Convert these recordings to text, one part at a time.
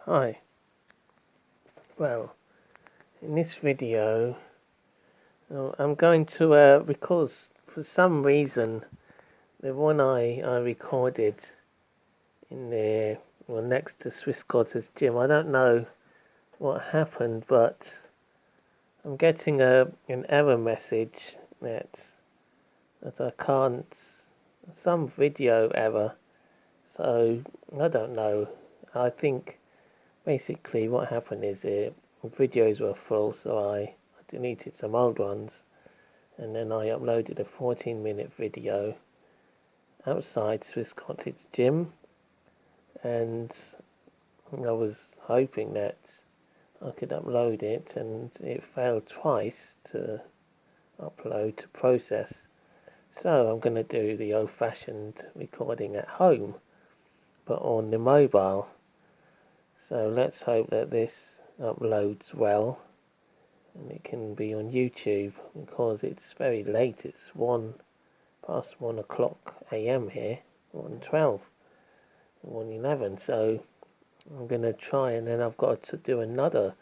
Hi. Well, in this video, I'm going to because for some reason the one I recorded in the next to Swiss Cottage Gym, I don't know what happened, but I'm getting an error message that I can't, some video error. So I don't know. I think basically what happened is the videos were full, so I deleted some old ones, and then I uploaded a 14-minute video outside Swiss Cottage Gym, and I was hoping that I could upload it, and it failed twice to upload to process. So I'm going to do the old-fashioned recording at home, but on the mobile. So let's hope that this uploads well and it can be on YouTube, because it's very late. It's 1 o'clock AM here, 1:12, 1:11. So I'm gonna try, and then I've got to do another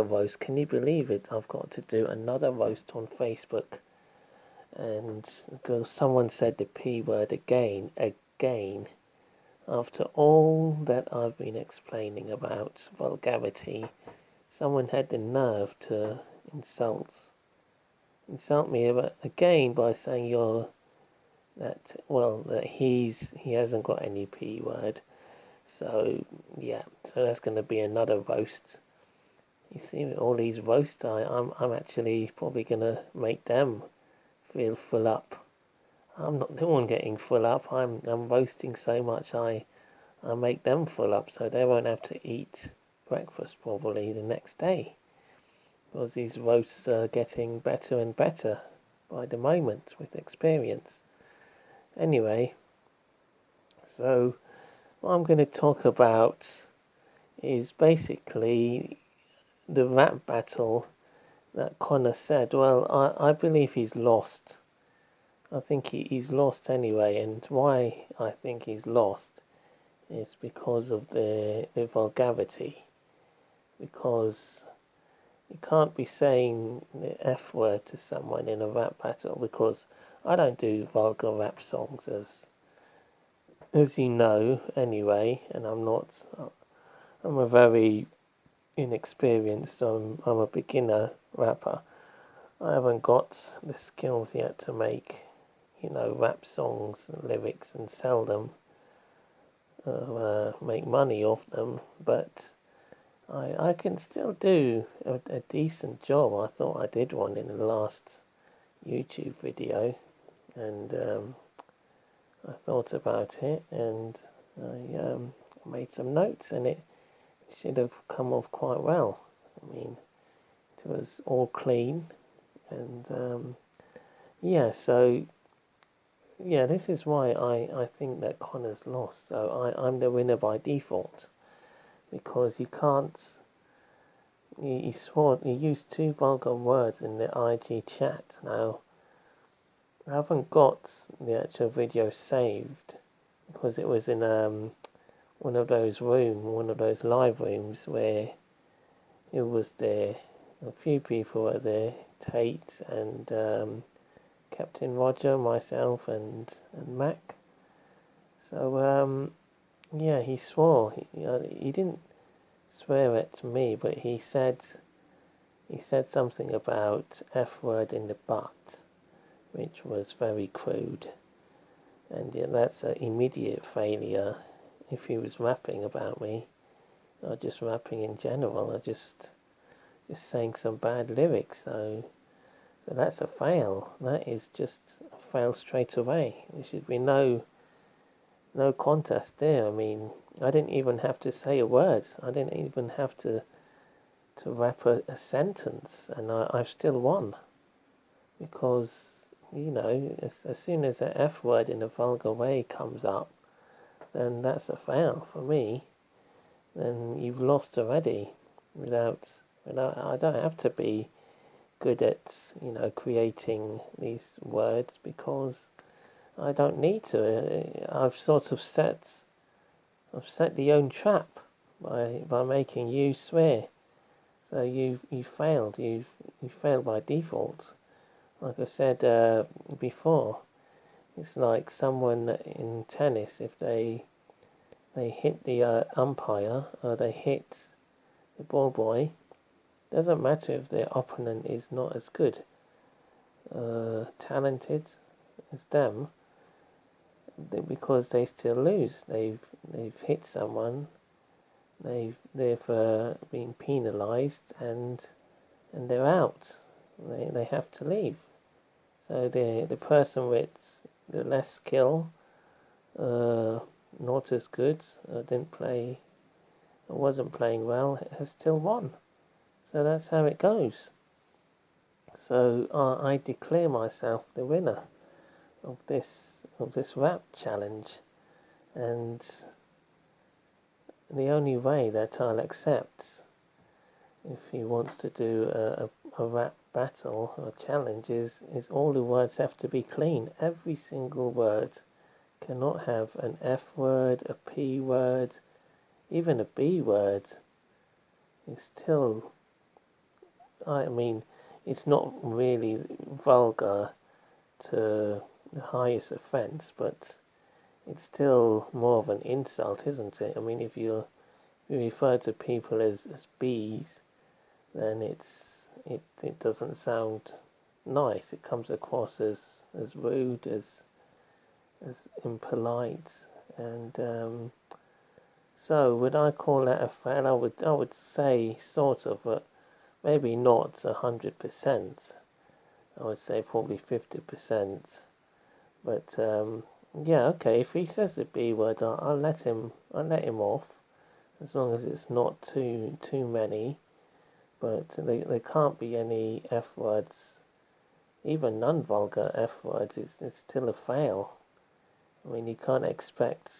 roast. Can you believe it? I've got to do another roast on Facebook, and because someone said the P word again. After all that I've been explaining about vulgarity, someone had the nerve to insult me again by saying that he hasn't got any P word. So yeah, so that's going to be another roast. You see, all these roasts, I'm actually probably going to make them feel full up. I'm not the one getting full up. I'm roasting so much I make them full up, so they won't have to eat breakfast probably the next day. Because these roasts are getting better and better by the moment with experience. Anyway, so what I'm going to talk about is basically the rap battle that Connor said. Well, I believe he's lost. I think he's lost anyway, and why I think he's lost is because of the vulgarity. Because you can't be saying the F word to someone in a rap battle, because I don't do vulgar rap songs, as you know anyway, and I'm a very inexperienced, I'm a beginner rapper. I haven't got the skills yet to make, rap songs and lyrics and sell them, make money off them, but I can still do a decent job. I thought I did one in the last YouTube video, and I thought about it, and I made some notes, and it should have come off quite well. I mean, it was all clean, and so this is why I think that Connor's lost. So I'm the winner by default, because you can't. He used two vulgar words in the IG chat. Now, I haven't got the actual video saved because it was in one of those live rooms where it was there. A few people were there, Tate and Captain Roger, myself, and Mac. So he swore. He didn't swear at me, but he said something about F word in the butt, which was very crude, and that's an immediate failure. If he was rapping about me, or just rapping in general, or just saying some bad lyrics, so that's a fail. That is just a fail straight away. There should be no contest there. I mean, I didn't even have to say a word. I didn't even have to rap a sentence, and I've still won, because as soon as an F word in a vulgar way comes up, then that's a fail for me. Then you've lost already. Without I don't have to be good at creating these words, because I don't need to. I've set the own trap. by making you swear. So you failed. You failed by default. Like I said before, it's like someone in tennis, if they hit the umpire or they hit the ball boy, doesn't matter if their opponent is not as good, talented as them, because they still lose. They've hit someone. They've been penalised and they're out. They have to leave. So the person with the less skill, not as good, didn't play, wasn't playing well, has still won. So that's how it goes. So I declare myself the winner of this rap challenge, and the only way that I'll accept if he wants to do a rap battle or challenge is all the words have to be clean. Every single word cannot have an F word, a P word, even a B word. It's still, I mean, it's not really vulgar to the highest offence, but it's still more of an insult, isn't it? I mean, if you refer to people as bees, then it doesn't sound nice. It comes across as rude, as impolite, and so would I call that a fail? I would say sort of, but maybe not 100%. I would say probably 50%. But yeah, okay. If he says the B word, I'll let him. I'll let him off, as long as it's not too many. But there can't be any F words, even non-vulgar F words. It's still a fail. I mean, you can't expect.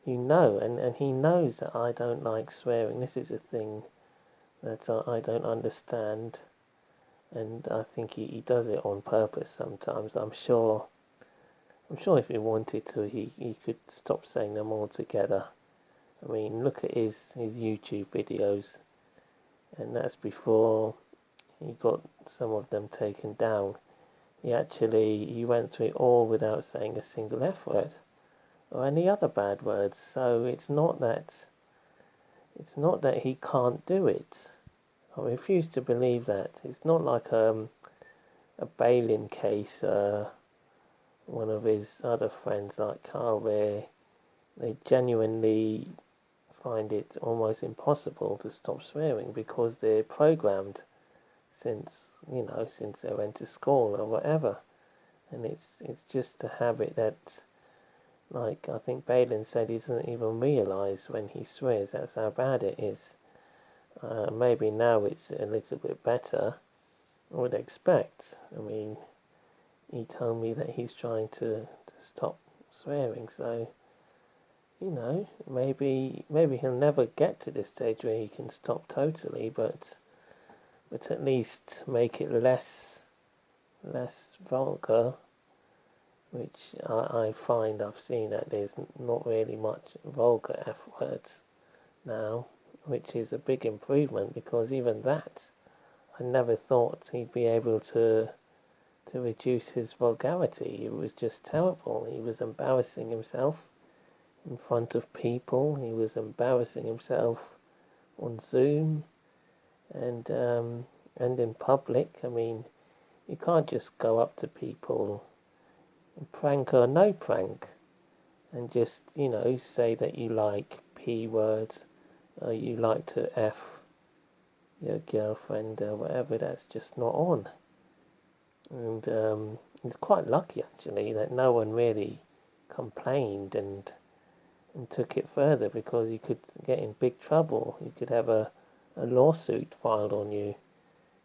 And he knows that I don't like swearing. This is a thing that I don't understand, and I think he does it on purpose sometimes. I'm sure if he wanted to, he could stop saying them altogether. I mean, look at his YouTube videos, and that's before he got some of them taken down. He went through it all without saying a single F word or any other bad words. So it's not that he can't do it. I refuse to believe that. It's not like a Balin case, one of his other friends like Carl, where they genuinely find it almost impossible to stop swearing because they're programmed since since they went to school or whatever, and it's just a habit that, like I think Balin said, he doesn't even realise when he swears. That's how bad it is. Maybe now it's a little bit better, I would expect. I mean, he told me that he's trying to stop swearing, so maybe he'll never get to this stage where he can stop totally, but at least make it less vulgar, which I find I've seen that there's not really much vulgar F words now, which is a big improvement, because even that I never thought he'd be able to reduce his vulgarity. It was just terrible. He was embarrassing himself in front of people. He was embarrassing himself on Zoom and in public. I mean, you can't just go up to people, prank or no prank, and just say that you like P words or you like to F your girlfriend or whatever. That's just not on. And he's quite lucky actually that no one really complained and took it further, because you could get in big trouble. You could have a lawsuit filed on you,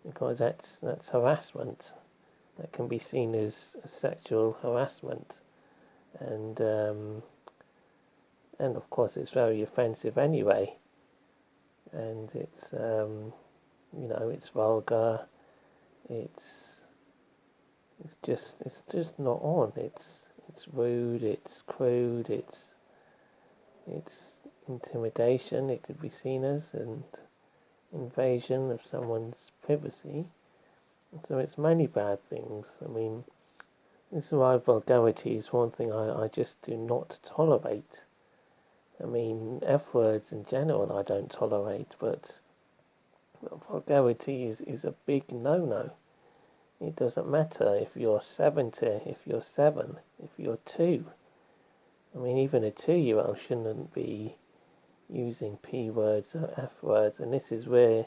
because that's harassment. That can be seen as sexual harassment, and of course it's very offensive anyway. And it's vulgar. It's it's just not on. It's rude. It's crude. It's intimidation. It could be seen as an invasion of someone's privacy. So it's many bad things. I mean, this is why vulgarity is one thing I just do not tolerate. I mean, F words in general I don't tolerate, but vulgarity is a big no-no. It doesn't matter if you're 70, if you're 7, if you're 2. I mean, even a 2-year-old shouldn't be using P words or F words, and this is where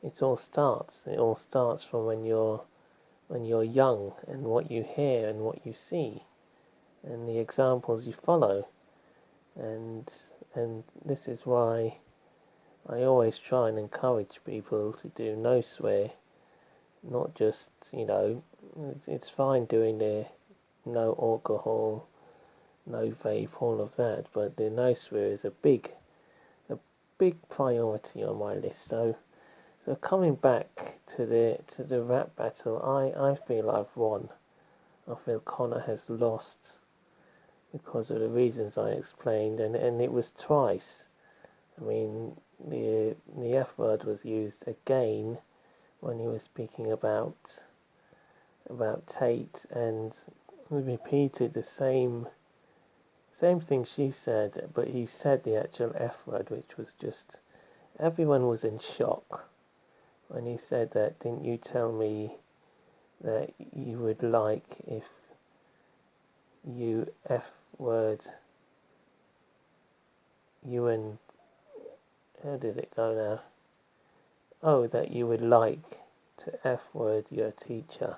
it all starts. It all starts from when you're young, and what you hear and what you see, and the examples you follow, and this is why I always try and encourage people to do no swear, not just it's fine doing the no alcohol, no vape, all of that, but the no swear is a big priority on my list. So coming back to the rap battle, I feel I've won. I feel Connor has lost because of the reasons I explained, and it was twice. I mean, the F word was used again when he was speaking about Tate, and he repeated the same thing she said, but he said the actual F word, which was just, everyone was in shock when he said that. Didn't you tell me that you would like if you F word you and, how did it go now? Oh, that you would like to F word your teacher.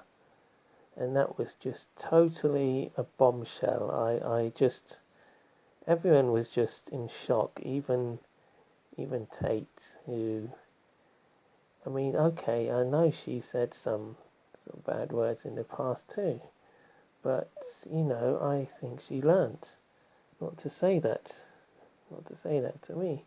And that was just totally a bombshell. I just, everyone was just in shock, even Tate, who, I mean, okay, I know she said some bad words in the past too, but, I think she learnt not to say that to me.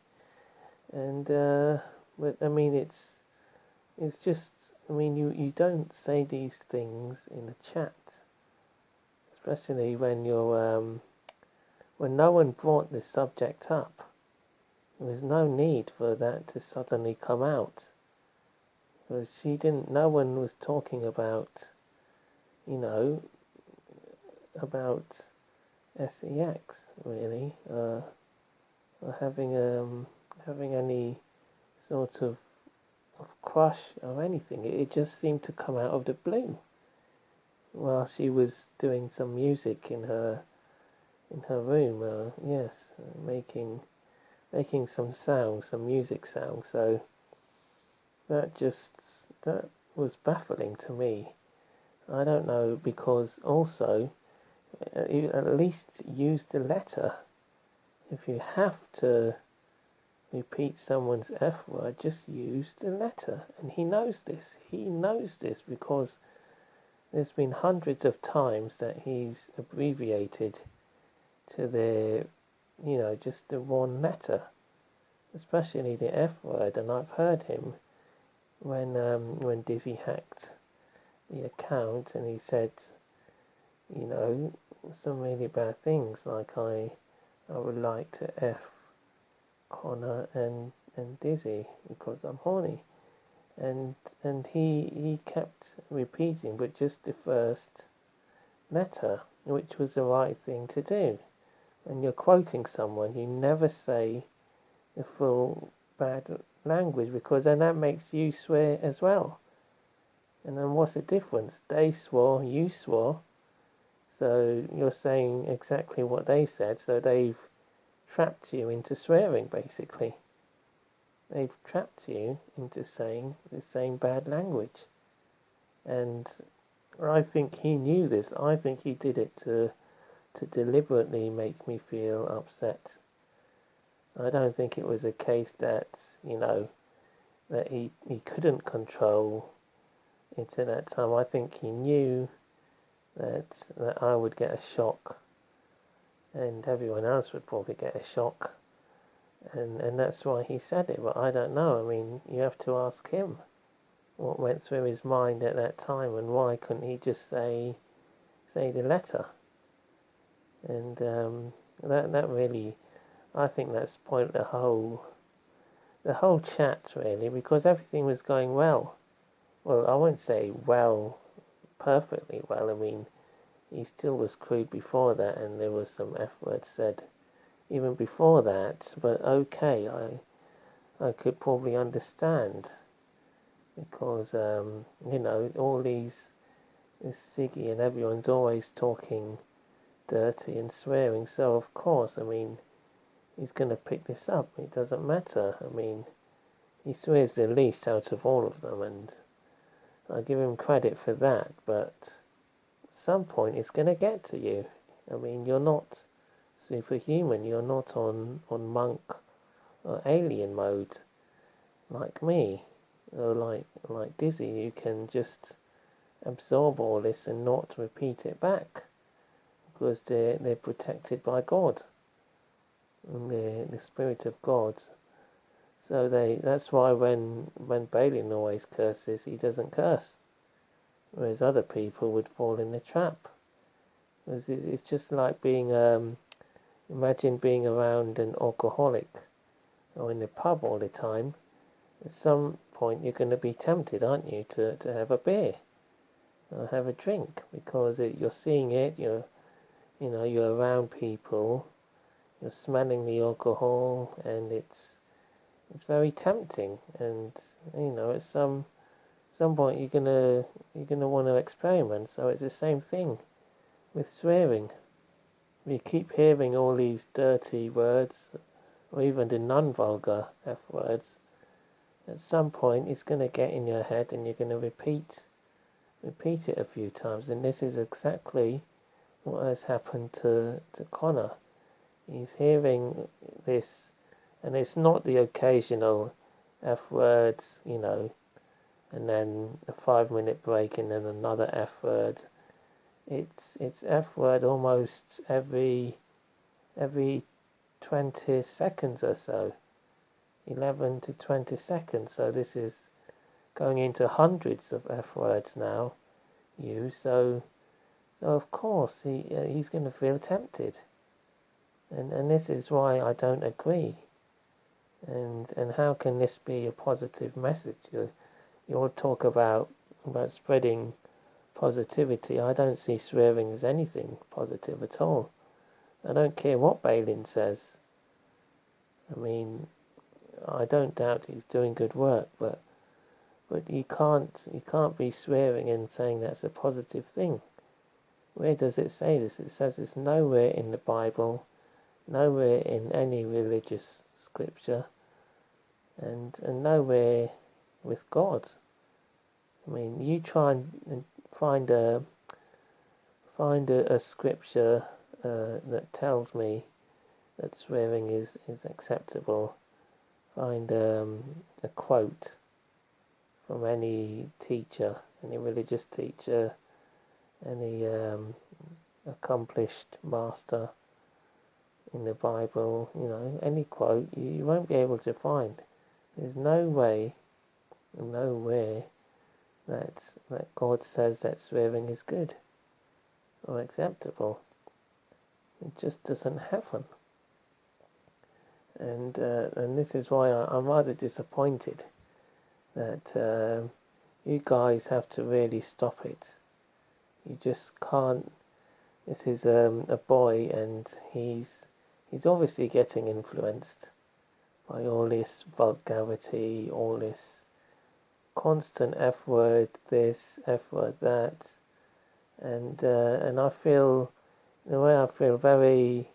And, but, I mean, it's just, I mean, you don't say these things in a chat, especially when you're, when no one brought this subject up. There was no need for that to suddenly come out. Because no one was talking about, about sex, really, or having any sort of crush or anything. It just seemed to come out of the blue while she was doing some music in her room. Yes, making some sound, some music sound. So that was baffling to me. I don't know, because also you at least use the letter. If you have to repeat someone's F word, just use the letter. And he knows this. He knows this because there's been hundreds of times that he's abbreviated to just the one letter, especially the F word. And I've heard him when Dizzy hacked the account, and he said, some really bad things, like I would like to F Connor and Dizzy because I'm horny. And he kept repeating, but just the first letter, which was the right thing to do. When you're quoting someone, you never say the full bad language, because then that makes you swear as well. And then what's the difference? They swore, you swore, so you're saying exactly what they said, so they've trapped you into swearing, basically. They've trapped you into saying the same bad language. And I think he knew this. I think he did it to deliberately make me feel upset. I don't think it was a case that, that he couldn't control it at that time. I think he knew that I would get a shock, and everyone else would probably get a shock, and that's why he said it. But I don't know. I mean, you have to ask him what went through his mind at that time, and why couldn't he just say the letter? And that really, I think that's the point of the whole chat really, because everything was going well. Well, I won't say well, perfectly well. I mean, he still was crude before that, and there was some F words said even before that. But okay, I could probably understand because all this Siggy and everyone's always talking dirty and swearing. So of course, I mean, he's going to pick this up. It doesn't matter. I mean, he swears the least out of all of them, and I give him credit for that. But at some point, it's going to get to you. I mean, you're not superhuman. You're not on monk or alien mode like me, or like Dizzy. You can just absorb all this and not repeat it back because they're protected by God and the Spirit of God. So that's why when Balin always curses, he doesn't curse, whereas other people would fall in the trap. Because it's just like being imagine being around an alcoholic or in the pub all the time. At some point, you're going to be tempted, aren't you, to have a beer or have a drink because you're seeing it. You're around people. You're smelling the alcohol, and it's very tempting. And at some point you're gonna want to experiment. So it's the same thing with swearing. You keep hearing all these dirty words, or even the non-vulgar F words. At some point, it's going to get in your head, and you're going to repeat it a few times. And this is exactly what has happened to Connor. He's hearing this, and it's not the occasional F words, and then a 5 minute break, and then another F word. It's F word almost every 20 seconds or so, 11 to 20 seconds. So this is going into hundreds of F words now used. So of course he's going to feel tempted, and this is why I don't agree. And how can this be a positive message? You all talk about spreading positivity. I don't see swearing as anything positive at all. I don't care what Balin says. I mean, I don't doubt he's doing good work, but you can't be swearing and saying that's a positive thing. Where does it say this? It says it's nowhere in the Bible, nowhere in any religious scripture, and nowhere with God. I mean, you try and find a scripture that tells me that swearing is acceptable. Find a quote from any teacher, any religious teacher, any accomplished master in the Bible, any quote, you won't be able to find. There's no way, nowhere that God says that swearing is good or acceptable. It just doesn't happen. And this is why I'm rather disappointed that you guys have to really stop it. You just can't. This is a boy, and he's obviously getting influenced by all this vulgarity, all this constant F word this, F word that, and I feel, in a way, I feel very,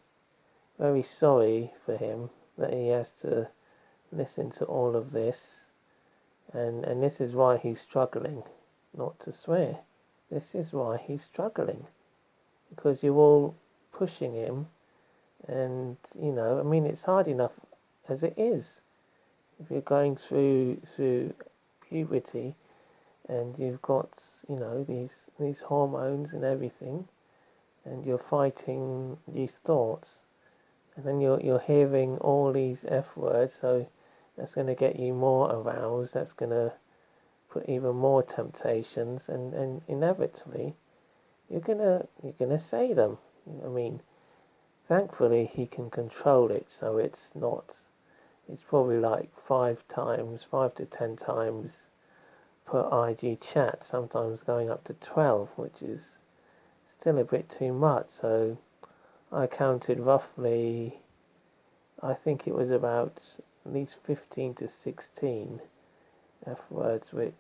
very sorry for him that he has to listen to all of this, and this is why he's struggling not to swear. This is why he's struggling, because you're all pushing him, and I mean, it's hard enough as it is. If you're going through puberty, and you've got these hormones and everything, and you're fighting these thoughts, and then you're hearing all these F words, so that's going to get you more aroused. That's going to put even more temptations, and inevitably you're gonna say them. I mean, thankfully he can control it, so it's not. It's probably like 5 to 10 times per IG chat, sometimes going up to 12, which is still a bit too much. So I counted roughly, I think it was about at least 15 to 16 F words, with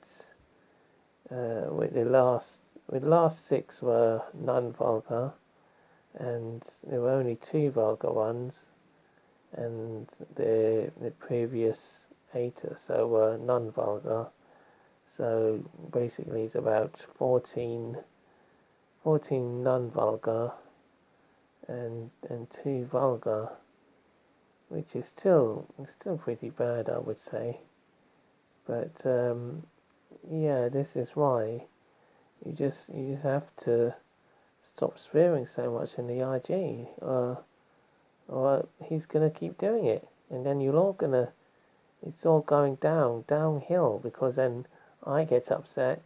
the last six were non-vulgar, and there were only two vulgar ones, and the previous eight or so were non-vulgar. So basically, it's about 14 non-vulgar and two vulgar, which is still pretty bad, I would say. But yeah, this is why you just have to stop swearing so much in the IG, or he's gonna keep doing it, and then it's all going downhill, because then I get upset,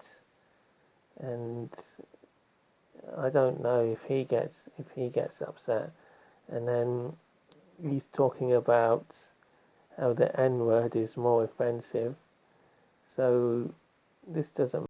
and I don't know if he gets upset, and then he's talking about how the N word is more offensive. So this doesn't